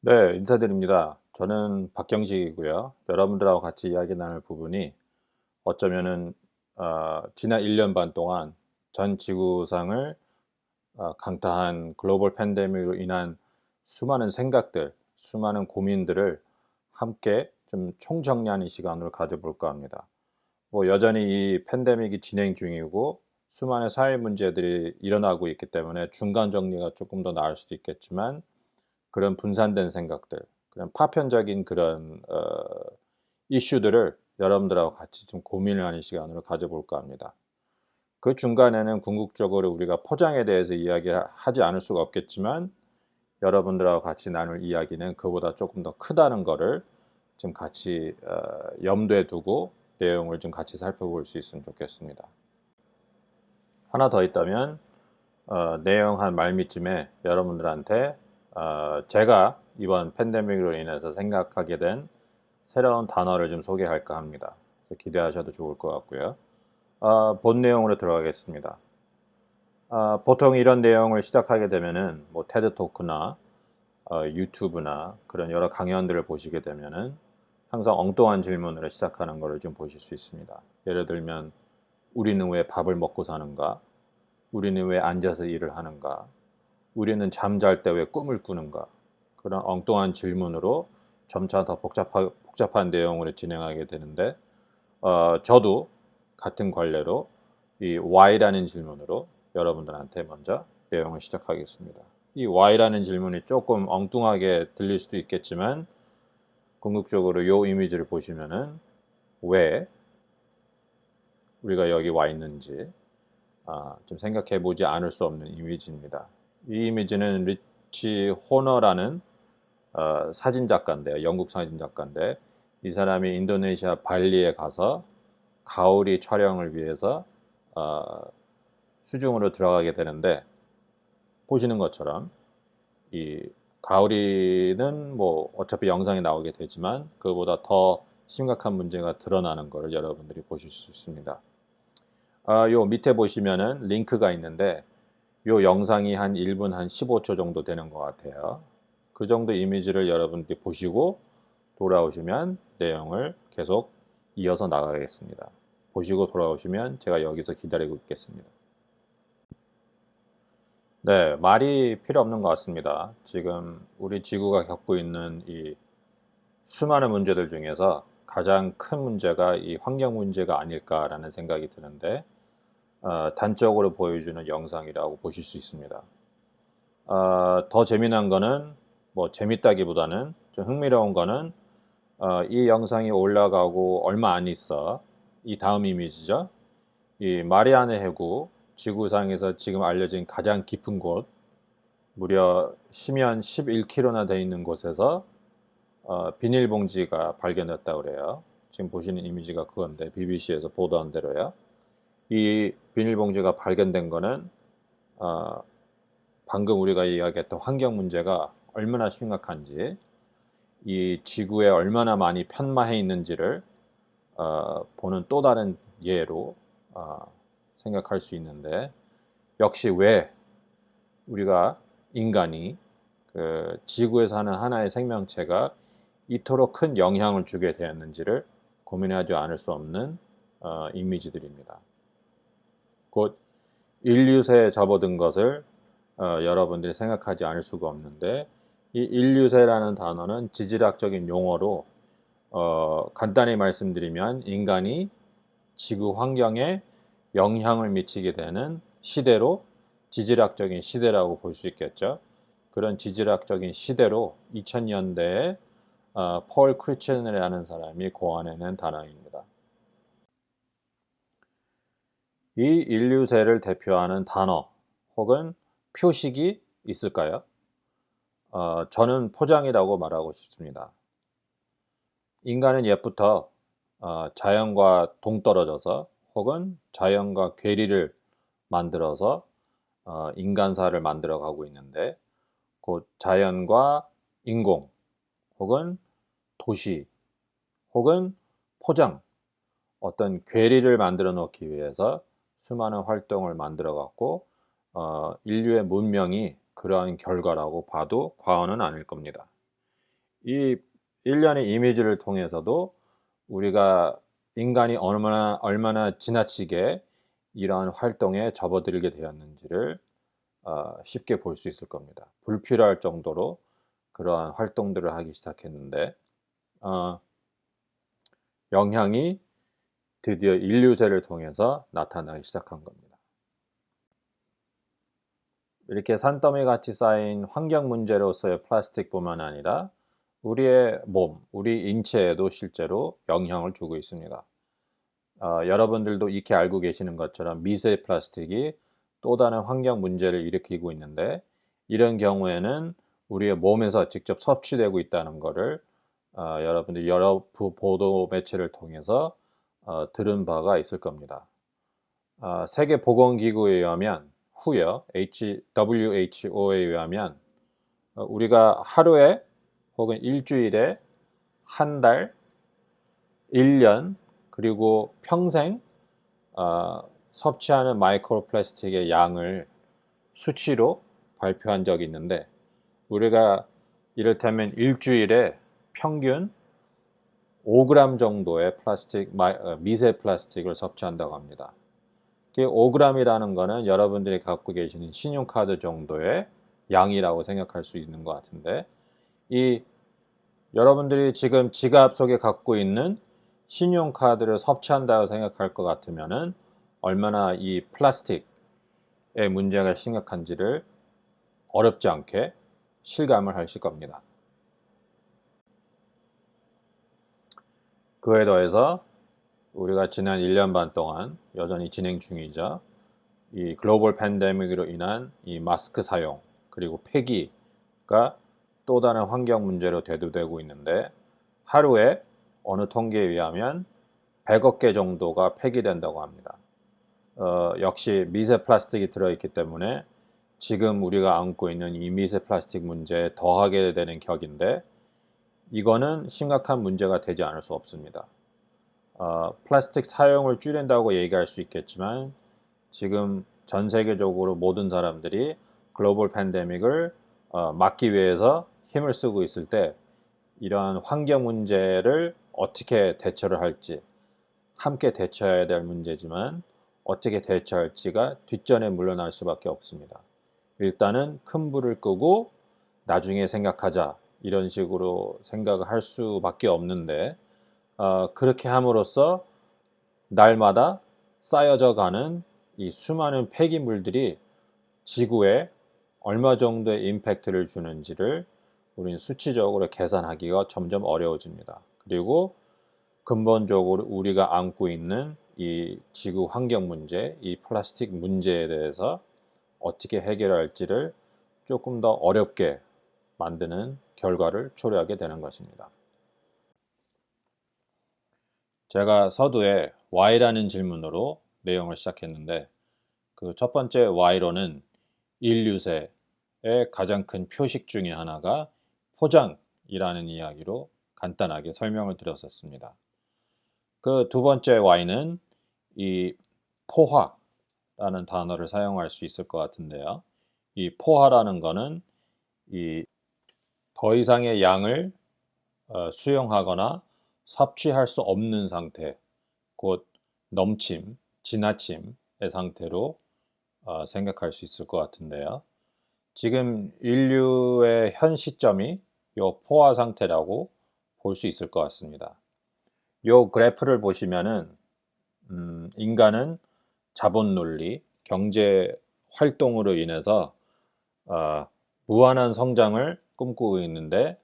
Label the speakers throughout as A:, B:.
A: 네, 인사드립니다. 저는 박경식이고요. 여러분들하고 같이 이야기 나눌 부분이 어쩌면은 지난 1년 반 동안 전 지구상을 강타한 글로벌 팬데믹으로 인한 수많은 생각들, 수많은 고민들을 함께 좀 총정리하는 시간을 가져볼까 합니다. 뭐 여전히 이 팬데믹이 진행 중이고 수많은 사회 문제들이 일어나고 있기 때문에 중간 정리가 조금 더 나을 수도 있겠지만 그런 분산된 생각들, 그런 파편적인 그런 이슈들을 여러분들하고 같이 좀 고민을 하는 시간으로 가져볼까 합니다. 그 중간에는 궁극적으로 우리가 포장에 대해서 이야기하지 않을 수가 없겠지만 여러분들하고 같이 나눌 이야기는 그보다 조금 더 크다는 거를 좀 같이 염두에 두고 내용을 좀 같이 살펴볼 수 있으면 좋겠습니다. 하나 더 있다면 내용 한 말미쯤에 여러분들한테 제가 이번 팬데믹으로 인해서 생각하게 된 새로운 단어를 좀 소개할까 합니다. 그래서 기대하셔도 좋을 것 같고요. 본 내용으로 들어가겠습니다. 보통 이런 내용을 시작하게 되면은 뭐 테드 토크나 유튜브나 그런 여러 강연들을 보시게 되면은 항상 엉뚱한 질문으로 시작하는 것을 좀 보실 수 있습니다. 예를 들면 우리는 왜 밥을 먹고 사는가? 우리는 왜 앉아서 일을 하는가? 우리는 잠잘 때 왜 꿈을 꾸는가? 그런 엉뚱한 질문으로 점차 더 복잡한 내용으로 진행하게 되는데, 저도 같은 관례로 이 Why라는 질문으로 여러분들한테 먼저 내용을 시작하겠습니다. 이 Why라는 질문이 조금 엉뚱하게 들릴 수도 있겠지만, 궁극적으로 이 이미지를 보시면은 왜 우리가 여기 와 있는지 좀 생각해 보지 않을 수 없는 이미지입니다. 이 이미지는 리치 호너라는 사진 작가인데요. 영국 사진 작가인데 이 사람이 인도네시아 발리에 가서 가오리 촬영을 위해서 어, 수중으로 들어가게 되는데 보시는 것처럼 이 가오리는 뭐 어차피 영상에 나오게 되지만 그보다 더 심각한 문제가 드러나는 것을 여러분들이 보실 수 있습니다. 요 밑에 보시면은 링크가 있는데 요 영상이 한 1분 한 15초 정도 되는 것 같아요. 그 정도 이미지를 여러분들이 보시고 돌아오시면 내용을 계속 이어서 나가겠습니다. 보시고 돌아오시면 제가 여기서 기다리고 있겠습니다. 네, 말이 필요 없는 것 같습니다. 지금 우리 지구가 겪고 있는 이 수많은 문제들 중에서 가장 큰 문제가 이 환경 문제가 아닐까라는 생각이 드는데, 단적으로 보여주는 영상이라고 보실 수 있습니다. 더 재미난 거는 뭐 재밌다기보다는 좀 흥미로운 거는 이 영상이 올라가고 얼마 안 있어 이 다음 이미지죠. 이 마리아네 해구 지구상에서 지금 알려진 가장 깊은 곳 무려 심연 11km나 돼 있는 곳에서 비닐봉지가 발견됐다고 그래요. 지금 보시는 이미지가 그건데 BBC에서 보도한 대로요. 이 비닐봉지가 발견된 거는 어, 방금 우리가 이야기했던 환경 문제가 얼마나 심각한지, 이 지구에 얼마나 많이 편마해 있는지를 보는 또 다른 예로 어, 생각할 수 있는데, 역시 왜 우리가 인간이 그 지구에 사는 하나의 생명체가 이토록 큰 영향을 주게 되었는지를 고민하지 않을 수 없는 이미지들입니다. 곧 인류세에 접어든 것을 여러분들이 생각하지 않을 수가 없는데, 이 인류세라는 단어는 지질학적인 용어로 간단히 말씀드리면 인간이 지구 환경에 영향을 미치게 되는 시대로, 지질학적인 시대라고 볼 수 있겠죠. 그런 지질학적인 시대로 2000년대에 폴 크리첸이라는 사람이 고안해낸 단어입니다. 이 인류세를 대표하는 단어 혹은 표식이 있을까요? 저는 포장이라고 말하고 싶습니다. 인간은 옛부터 자연과 동떨어져서 혹은 자연과 괴리를 만들어서 인간사를 만들어 가고 있는데, 곧 자연과 인공 혹은 도시 혹은 포장, 어떤 괴리를 만들어 놓기 위해서 수많은 활동을 만들어 갖고 인류의 문명이 그러한 결과라고 봐도 과언은 아닐 겁니다. 이 일련의 이미지를 통해서도 우리가 인간이 얼마나 지나치게 이러한 활동에 접어들게 되었는지를 쉽게 볼 수 있을 겁니다. 불필요할 정도로 그러한 활동들을 하기 시작했는데 어 영향이 드디어 인류세를 통해서 나타나기 시작한 겁니다. 이렇게 산더미 같이 쌓인 환경 문제로서의 플라스틱뿐만 아니라 우리의 몸, 우리 인체에도 실제로 영향을 주고 있습니다. 여러분들도 익히 알고 계시는 것처럼 미세 플라스틱이 또 다른 환경 문제를 일으키고 있는데 이런 경우에는 우리의 몸에서 직접 섭취되고 있다는 것을 여러분들이 여러 보도 매체를 통해서 들은 바가 있을 겁니다. 세계보건기구에 의하면 WHO에 의하면 우리가 하루에 혹은 일주일에 한 달, 1년 그리고 평생 섭취하는 마이크로 플라스틱의 양을 수치로 발표한 적이 있는데 우리가 이를테면 일주일에 평균 5g 정도의 미세 플라스틱을 섭취한다고 합니다. 5g이라는 거는 여러분들이 갖고 계시는 신용카드 정도의 양이라고 생각할 수 있는 것 같은데 이 여러분들이 지금 지갑 속에 갖고 있는 신용카드를 섭취한다고 생각할 것 같으면은 얼마나 이 플라스틱의 문제가 심각한지를 어렵지 않게 실감을 하실 겁니다. 그에 더해서 우리가 지난 1년 반 동안 여전히 진행 중이죠. 이 글로벌 팬데믹으로 인한 이 마스크 사용 그리고 폐기가 또 다른 환경 문제로 대두되고 있는데 하루에 어느 통계에 의하면 100억 개 정도가 폐기된다고 합니다. 역시 미세 플라스틱이 들어있기 때문에 지금 우리가 안고 있는 이 미세 플라스틱 문제에 더하게 되는 격인데 이거는 심각한 문제가 되지 않을 수 없습니다. 플라스틱 사용을 줄인다고 얘기할 수 있겠지만 지금 전 세계적으로 모든 사람들이 글로벌 팬데믹을 막기 위해서 힘을 쓰고 있을 때 이러한 환경 문제를 어떻게 대처를 할지 함께 대처해야 될 문제지만 어떻게 대처할지가 뒷전에 물러날 수밖에 없습니다. 일단은 큰 불을 끄고 나중에 생각하자 이런 식으로 생각을 할 수밖에 없는데 그렇게 함으로써 날마다 쌓여져 가는 이 수많은 폐기물들이 지구에 얼마 정도의 임팩트를 주는지를 우리는 수치적으로 계산하기가 점점 어려워집니다. 그리고 근본적으로 우리가 안고 있는 이 지구 환경 문제, 이 플라스틱 문제에 대해서 어떻게 해결할지를 조금 더 어렵게 만드는 결과를 초래하게 되는 것입니다. 제가 서두에 Why라는 질문으로 내용을 시작했는데 그 첫 번째 Why로는 인류세의 가장 큰 표식 중에 하나가 포장이라는 이야기로 간단하게 설명을 드렸었습니다. 그 두 번째 Y는 이 포화라는 단어를 사용할 수 있을 것 같은데요. 이 포화라는 거는 이 더 이상의 양을 수용하거나 섭취할 수 없는 상태, 곧 넘침, 지나침의 상태로 생각할 수 있을 것 같은데요. 지금 인류의 현 시점이 요 포화 상태라고 볼 수 있을 것 같습니다. 요 그래프를 보시면은 인간은 자본 논리, 경제 활동으로 인해서 무한한 성장을 꿈꾸고 있는데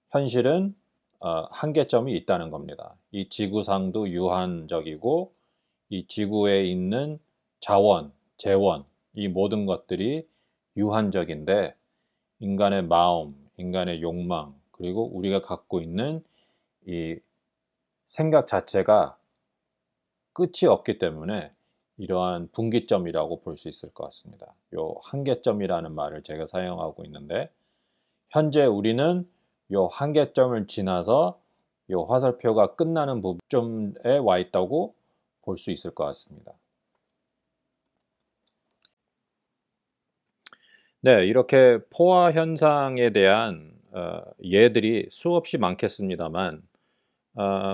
A: 현실은 한계점이 있다는 겁니다. 이 지구상도 유한적이고 이 지구에 있는 자원, 재원, 이 모든 것들이 유한적인데 인간의 마음, 인간의 욕망, 그리고 우리가 갖고 있는 이 생각 자체가 끝이 없기 때문에 이러한 분기점이라고 볼 수 있을 것 같습니다. 요 한계점이라는 말을 제가 사용하고 있는데 현재 우리는 요 한계점을 지나서 요 화살표가 끝나는 부분에 와 있다고 볼 수 있을 것 같습니다. 네, 이렇게 포화 현상에 대한 예들이 수없이 많겠습니다만,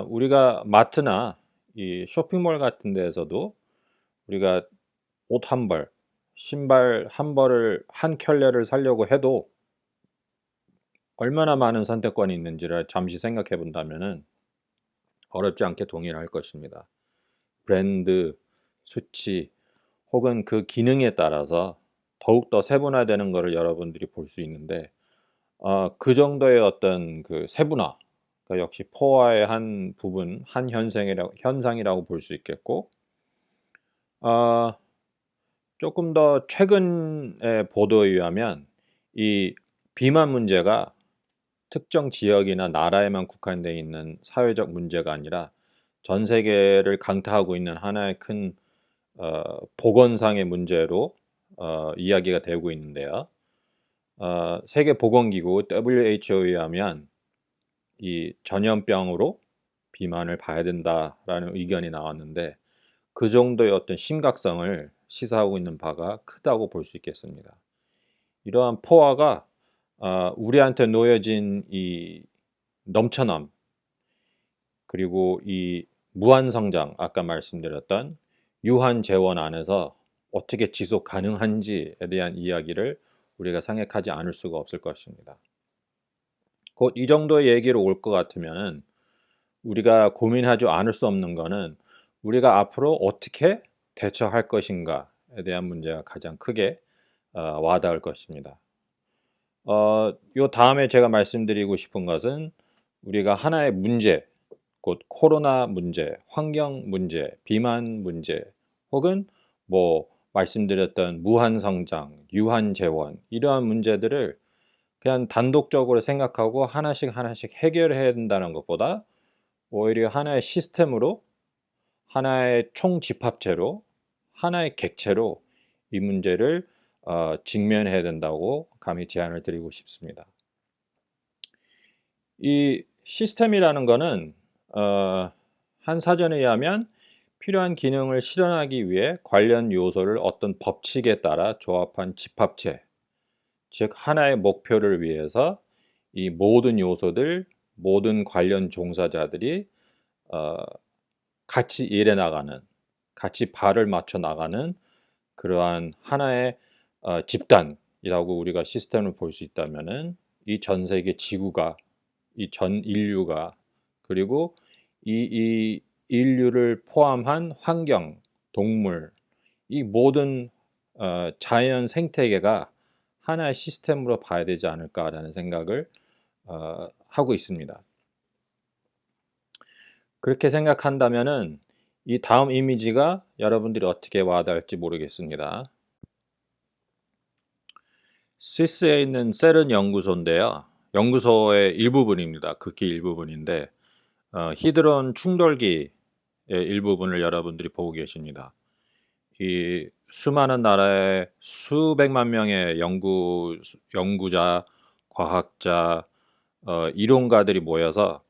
A: 우리가 마트나 이 쇼핑몰 같은 데에서도 우리가 옷 한 벌, 신발 한 벌을 한 켤레를 사려고 해도 얼마나 많은 선택권이 있는지를 잠시 생각해 본다면은 어렵지 않게 동일할 것입니다. 브랜드, 수치 혹은 그 기능에 따라서 더욱더 세분화되는 것을 여러분들이 볼 수 있는데, 그 정도의 어떤 그 세분화, 그러니까 역시 포화의 한 부분, 한 현상이라고 볼 수 있겠고, 어 쪼끔 더 최근의 보도에 의하면 이 비만 문제가 특정 지역이나 나라에만 국한되어 있는 사회적 문제가 아니라 전 세계를 강타하고 있는 하나의 큰 보건상의 문제로 이야기가 되고 있는데요. 세계보건기구 WHO에 의하면 이 "전염병으로 비만을 봐야 된다."라는 의견이 나왔는데, 그 정도의 어떤 심각성을 시사하고 있는 바가 크다고 볼 수 있겠습니다. 이러한 포화가 우리한테 놓여진 이 넘쳐남, 그리고 이 무한 성장, 아까 말씀드렸던 유한 재원 안에서 어떻게 지속 가능한지에 대한 이야기를 우리가 생각하지 않을 수가 없을 것입니다. 곧 이 정도의 얘기로 올 것 같으면은 우리가 고민하지 않을 수 없는 거는 우리가 앞으로 어떻게 대처할 것인가에 대한 문제가 가장 크게 와닿을 것입니다. 요 다음에 제가 말씀드리고 싶은 것은 우리가 하나의 문제, 곧 코로나 문제, 환경 문제, 비만 문제, 혹은 뭐 말씀드렸던 무한 성장, 유한 재원, 이러한 문제들을 그냥 단독적으로 생각하고 하나씩 하나씩 해결해야 된다는 것보다 오히려 하나의 시스템으로, 하나의 총집합체로, 하나의 객체로 이 문제를 직면해야 된다고 감히 제안을 드리고 싶습니다. 이 시스템이라는 거는 한 사전에 의하면 필요한 기능을 실현하기 위해 관련 요소를 어떤 법칙에 따라 조합한 집합체, 즉 하나의 목표를 위해서 이 모든 요소들, 모든 관련 종사자들이 어 같이 일해 나가는, 같이 발을 맞춰 나가는 그러한 하나의 집단이라고 우리가 시스템을 볼 수 있다면은, 이 전 세계 지구가, 이 전 인류가, 그리고 이 인류를 포함한 환경, 동물, 이 모든 자연 생태계가 하나의 시스템으로 봐야 되지 않을까라는 생각을 하고 있습니다. 그렇게 생각한다면은 이 다음 이미지가 여러분들이 어떻게 와닿을지 모르겠습니다. 스위스에 있는 세른 연구소인데요. 연구소의 일부분입니다. 극히 일부분인데 히드론 충돌기의 일부분을 여러분들이 보고 계십니다. 이 수많은 나라의 수백만 명의 연구자, 과학자, 이론가들이 모여서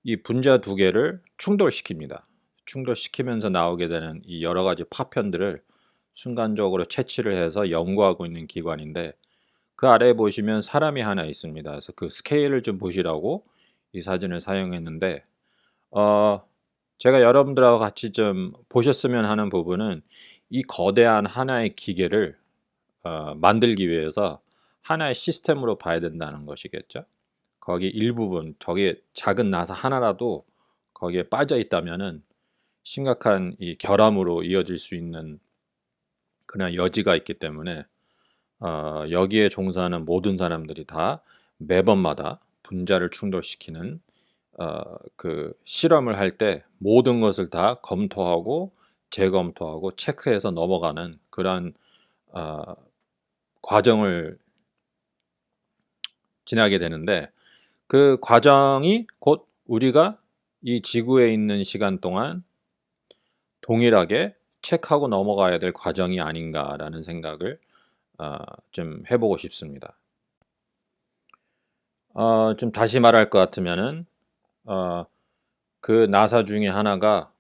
A: 이 분자 두 개를 충돌시킵니다. 충돌시키면서 나오게 되는 이 여러 가지 파편들을 순간적으로 채취를 해서 연구하고 있는 기관인데, 그 아래에 보시면 사람이 하나 있습니다. 그래서 그 스케일을 좀 보시라고 이 사진을 사용했는데, 어 제가 여러분들하고 같이 좀 보셨으면 하는 부분은 이 거대한 하나의 기계를 만들기 위해서 하나의 시스템으로 봐야 된다는 것이겠죠. 거기 일부분, 저게 작은 나사 하나라도 거기에 빠져 있다면은 심각한 이 결함으로 이어질 수 있는 그런 여지가 있기 때문에 여기에 종사하는 모든 사람들이 다 매번마다 분자를 충돌시키는 그 실험을 할 때 모든 것을 다 검토하고 재검토하고 체크해서 넘어가는 그러한 어 과정을 지나게 되는데, 그 과정이 곧 우리가 이 지구에 있는 시간 동안 동일하게 체크하고 넘어가야 될 과정이 아닌가라는 생각을 좀 해 보고 싶습니다. 좀 다시 말할 것 같으면은 어 그 나사 중에 하나가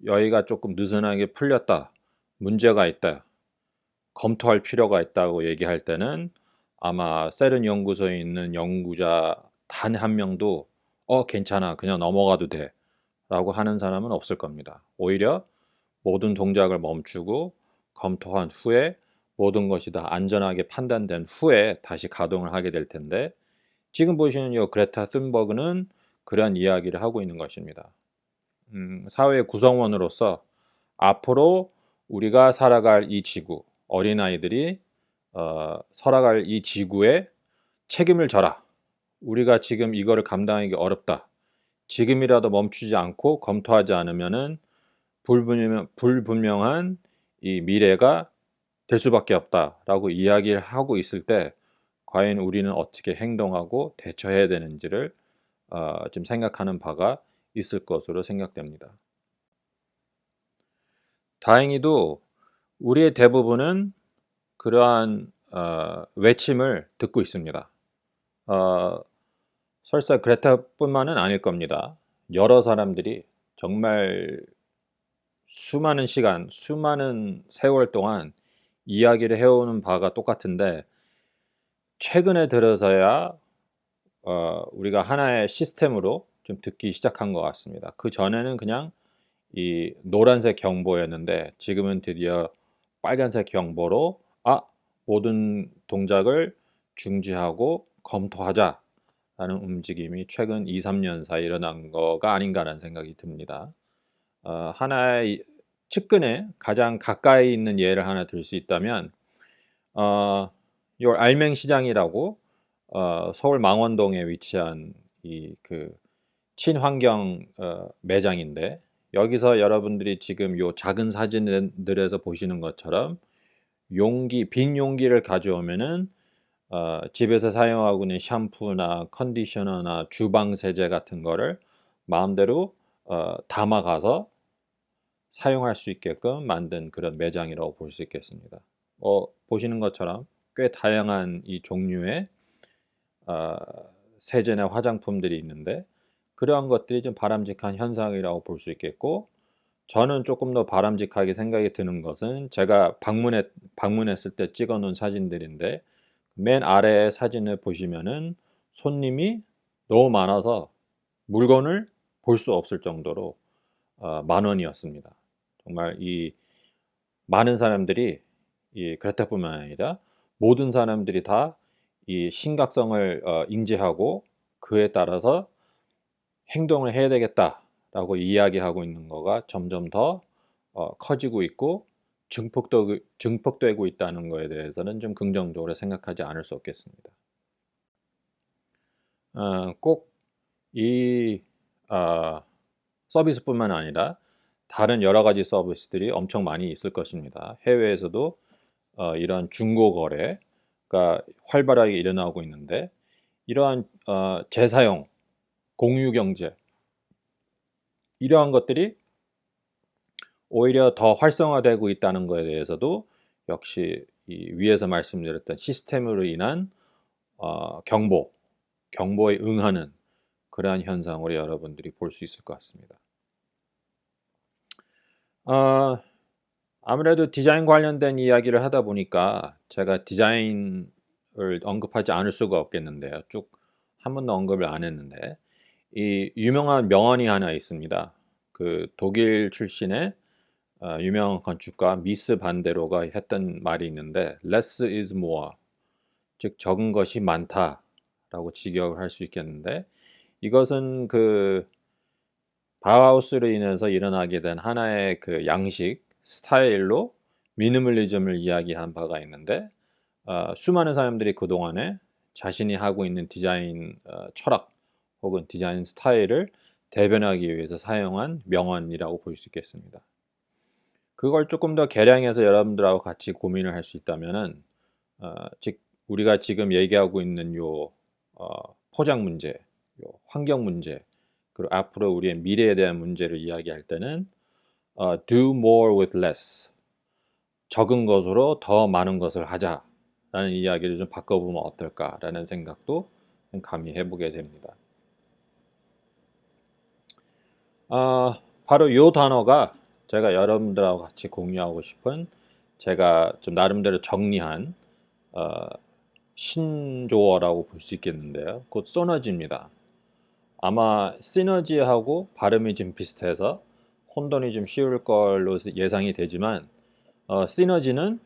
A: 여기가 조금 느슨하게 풀렸다. 문제가 있다. 검토할 필요가 있다고 얘기할 때는 아마 세른 연구소에 있는 연구자 단 한 명도 괜찮아. 그냥 넘어가도 돼. 라고 하는 사람은 없을 겁니다. 오히려 모든 동작을 멈추고 검토한 후에 모든 것이 다 안전하게 판단된 후에 다시 가동을 하게 될 텐데 지금 보시는 이 그레타 툰버그는 그러한 이야기를 하고 있는 것입니다. 사회의 구성원으로서 앞으로 우리가 살아갈 이 지구, 어린아이들이 살아갈 이 지구에 책임을 져라. 우리가 지금 이거를 감당하기 어렵다. 지금이라도 멈추지 않고 검토하지 않으면은 불분명한 이 미래가 될 수밖에 없다라고 이야기를 하고 있을 때 과연 우리는 어떻게 행동하고 대처해야 되는지를 좀 생각하는 바가 있을 것으로 생각됩니다. 다행히도 우리의 대부분은 그러한 외침을 듣고 있습니다. 설사 그레타뿐만은 아닐 겁니다. 여러 사람들이 정말 수많은 시간, 수많은 세월 동안 이야기를 해오는 바가 똑같은데 최근에 들어서야 우리가 하나의 시스템으로 좀 듣기 시작한 것 같습니다. 그 전에는 그냥 이 노란색 경보였는데 지금은 드디어 빨간색 경보로 모든 동작을 중지하고 검토하자라는 움직임이 최근 2, 3년 사이 일어난 거가 아닌가라는 생각이 듭니다. 하나의 측근에 가장 가까이 있는 예를 하나 들 수 있다면 요 알맹시장이라고 서울 망원동에 위치한 이 그 친환경 매장인데 여기서 여러분들이 지금 요 작은 사진들에서 보시는 것처럼 빈 용기를 가져오면은 집에서 사용하고 있는 샴푸나 컨디셔너나 주방 세제 같은 거를 마음대로 담아가서 사용할 수 있게끔 만든 그런 매장이라고 볼 수 있겠습니다. 보시는 것처럼 꽤 다양한 이 종류의 어, 세제나 화장품들이 있는데 그러한 것들이 좀 바람직한 현상이라고 볼 수 있겠고 저는 조금 더 바람직하게 생각이 드는 것은 제가 방문했을 때 찍어 놓은 사진들인데 맨 아래 사진을 보시면은 손님이 너무 많아서 물건을 볼 수 없을 정도로 만 원이었습니다. 정말 이 많은 사람들이 이 그레타뿐만 아니라 모든 사람들이 다 이 심각성을 인지하고 그에 따라서 행동을 해야 되겠다라고 이야기하고 있는 거가 점점 더 커지고 있고 증폭되고 있다는 거에 대해서는 좀 긍정적으로 생각하지 않을 수 없겠습니다. 꼭 이 서비스뿐만 아니라 다른 여러 가지 서비스들이 엄청 많이 있을 것입니다. 해외에서도 이런 중고 거래가 활발하게 일어나고 있는데 이러한 재사용, 공유 경제 이러한 것들이 오히려 더 활성화되고 있다는 것에 대해서도 역시 이 위에서 말씀드렸던 시스템으로 인한 경보에 응하는 그러한 현상으로 여러분들이 볼 수 있을 것 같습니다. 아무래도 디자인 관련된 이야기를 하다 보니까 제가 디자인을 언급하지 않을 수가 없겠는데요. 쭉 한 번도 언급을 안 했는데 이 유명한 명언이 하나 있습니다. 그 독일 출신의 유명한 건축가 미스 반데로가 했던 말이 있는데 less is more, 즉 적은 것이 많다라고 직역을 할 수 있겠는데 이것은 그 바우하우스로 인해서 일어나게 된 하나의 그 양식 스타일로 미니멀리즘을 이야기한 바가 있는데 수많은 사람들이 그동안에 자신이 하고 있는 디자인 철학 혹은 디자인 스타일을 대변하기 위해서 사용한 명언이라고 볼 수 있겠습니다. 그걸 조금 더 개량해서 여러분들하고 같이 고민을 할 수 있다면은 즉 우리가 지금 얘기하고 있는 요 포장 문제, 요 환경 문제, 그리고 앞으로 우리의 미래에 대한 문제를 이야기할 때는 do more with less, 적은 것으로 더 많은 것을 하자라는 이야기를 좀 바꿔보면 어떨까라는 생각도 감히 해보게 됩니다. 바로 요 단어가 제가 여러분들하고 같이 공유하고 싶은 제가 좀 나름대로 정리한 신조어라고 볼 수 있겠는데요. 곧 소너지입니다. 아마 시너지하고 발음이 좀 비슷해서 혼돈이 좀 쉬울 걸로 예상이 되지만 시너지는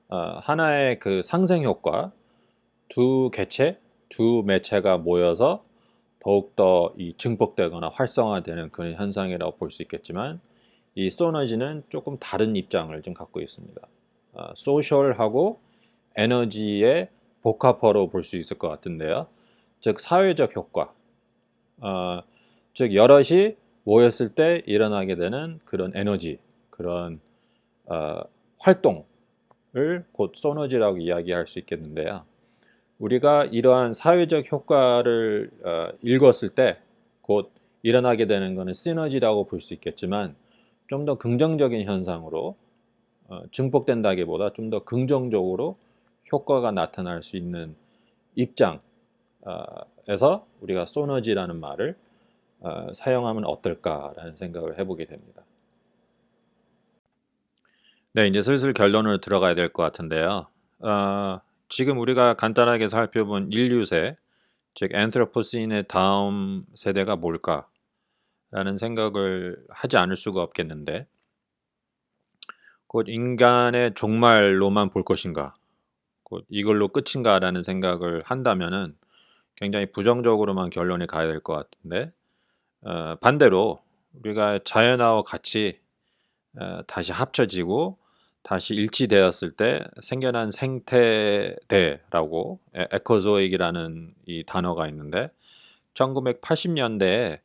A: 하나의 그 상생 효과, 두 개체, 두 매체가 모여서 더욱더 이 증폭되거나 활성화되는 그런 현상이라고 볼 수 있겠지만 이 소너지는 조금 다른 입장을 좀 갖고 있습니다. 소셜하고 에너지의 복합어로 볼 수 있을 것 같은데요. 즉 사회적 효과, 즉 여럿이 모였을 때 일어나게 되는 그런 에너지, 그런 활동을 곧 소너지라고 이야기할 수 있겠는데요. 우리가 이러한 사회적 효과를 읽었을 때 곧 일어나게 되는 것은 시너지라고 볼 수 있겠지만 좀 더 긍정적인 현상으로 증폭된다기보다 좀 더 긍정적으로 효과가 나타날 수 있는 입장에서 우리가 소너지라는 말을 사용하면 어떨까라는 생각을 해보게 됩니다. 네, 이제 슬슬 결론을 들어가야 될 것 같은데요. 지금 우리가 간단하게 살펴본 인류세, 즉 안트로포신의 다음 세대가 뭘까라는 생각을 하지 않을 수가 없겠는데, 곧 인간의 종말로만 볼 것인가, 곧 이걸로 끝인가라는 생각을 한다면은 굉장히 부정적으로만 결론이 가야 될 것 같은데, 반대로 우리가 자연하고 같이 다시 합쳐지고 다시 일치되었을 때 생겨난 생태대라고 에코조익이라는 이 단어가 있는데 1980년대에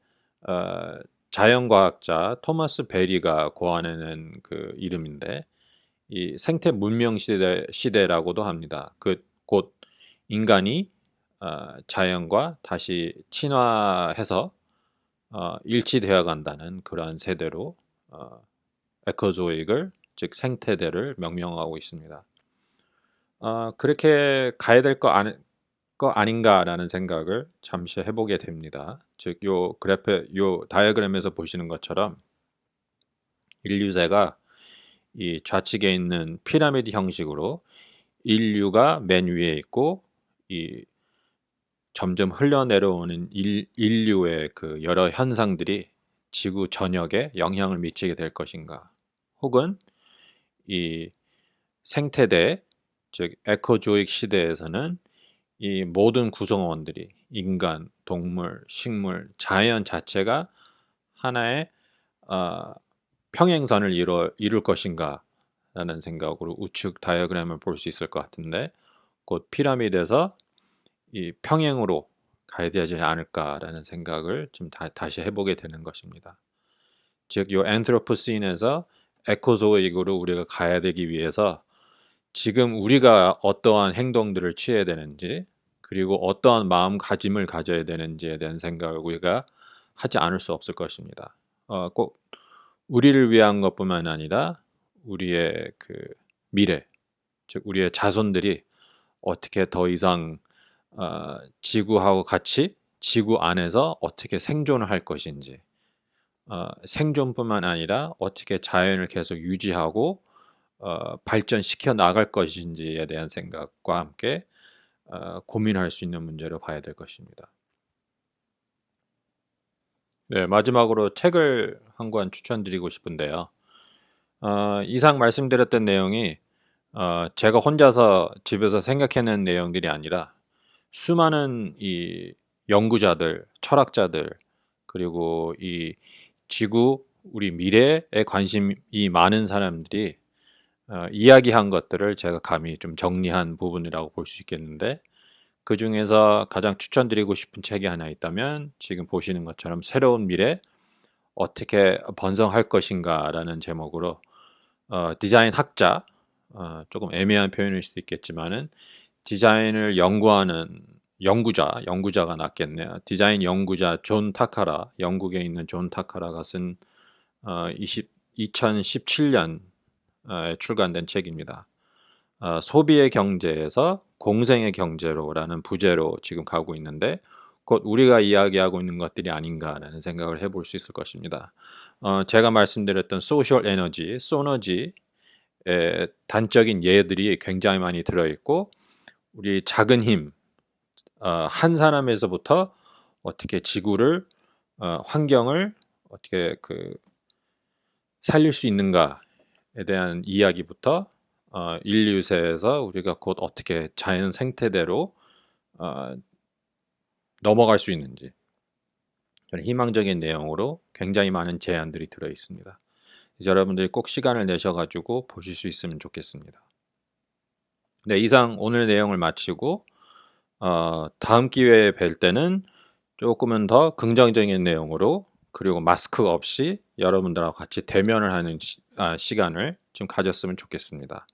A: 자연과학자 토마스 베리가 고안해낸 그 이름인데 이 생태 문명 시대라고도 합니다. 그 곧 인간이 자연과 다시 친화해서 일치되어 간다는 그러한 세대로 에코조익을 즉 생태대를 명명하고 있습니다. 그렇게 가야 될 거 아닌가라는 생각을 잠시 해보게 됩니다. 즉 요 다이어그램에서 보시는 것처럼 인류세가 이 좌측에 있는 피라미드 형식으로 인류가 맨 위에 있고 이 점점 흘러내려오는 인류의 그 여러 현상들이 지구 전역에 영향을 미치게 될 것인가, 혹은 이 생태대, 즉 에코조익 시대에서는 이 모든 구성원들이 인간, 동물, 식물, 자연 자체가 하나의 평행선을 이룰 것인가 라는 생각으로 우측 다이어그램을 볼 수 있을 것 같은데 곧 피라미드에서 이 평행으로 가야 되지 않을까라는 생각을 좀 다시 해보게 되는 것입니다. 즉, 요 안트로포신에서 에코조익으로 우리가 가야 되기 위해서 지금 우리가 어떠한 행동들을 취해야 되는지 그리고 어떠한 마음가짐을 가져야 되는지에 대한 생각을 우리가 하지 않을 수 없을 것입니다. 꼭 우리를 위한 것뿐만 아니라 우리의 그 미래, 즉 우리의 자손들이 어떻게 더 이상 지구하고 같이 지구 안에서 어떻게 생존을 할 것인지, 생존뿐만 아니라 어떻게 자연을 계속 유지하고 발전시켜 나갈 것인지에 대한 생각과 함께 고민할 수 있는 문제로 봐야 될 것입니다. 네, 마지막으로 책을 한 권 추천드리고 싶은데요. 이상 말씀드렸던 내용이 제가 혼자서 집에서 생각해낸 내용들이 아니라 수많은 이 연구자들, 철학자들, 그리고 이 지구, 우리 미래에 관심이 많은 사람들이 이야기한 것들을 제가 감히 좀 정리한 부분이라고 볼 수 있겠는데 그 중에서 가장 추천드리고 싶은 책이 하나 있다면 지금 보시는 것처럼 새로운 미래 어떻게 번성할 것인가라는 제목으로 디자인 학자, 조금 애매한 표현일 수도 있겠지만은 디자인을 연구하는 연구자가 낫겠네요. 디자인 연구자 존 타카라, 영국에 있는 존 타카라가 쓴 2017년 출간된 책입니다. 소비의 경제에서 공생의 경제로라는 부제로 지금 가고 있는데 곧 우리가 이야기하고 있는 것들이 아닌가라는 생각을 해볼 수 있을 것입니다. 제가 말씀드렸던 소셜 에너지, 소너지의 단적인 예들이 굉장히 많이 들어있고 우리 작은 힘, 한 사람에서부터 어떻게 지구를, 환경을 어떻게 살릴 수 있는가에 대한 이야기부터 인류세에서 우리가 곧 어떻게 자연 생태대로 어, 넘어갈 수 있는지 저는 희망적인 내용으로 굉장히 많은 제안들이 들어 있습니다. 여러분들이 꼭 시간을 내셔가지고 보실 수 있으면 좋겠습니다. 네, 이상 오늘 내용을 마치고 다음 기회에 뵐 때는 조금은 더 긍정적인 내용으로 그리고 마스크 없이 여러분들하고 같이 대면을 하는 시간을 좀 가졌으면 좋겠습니다.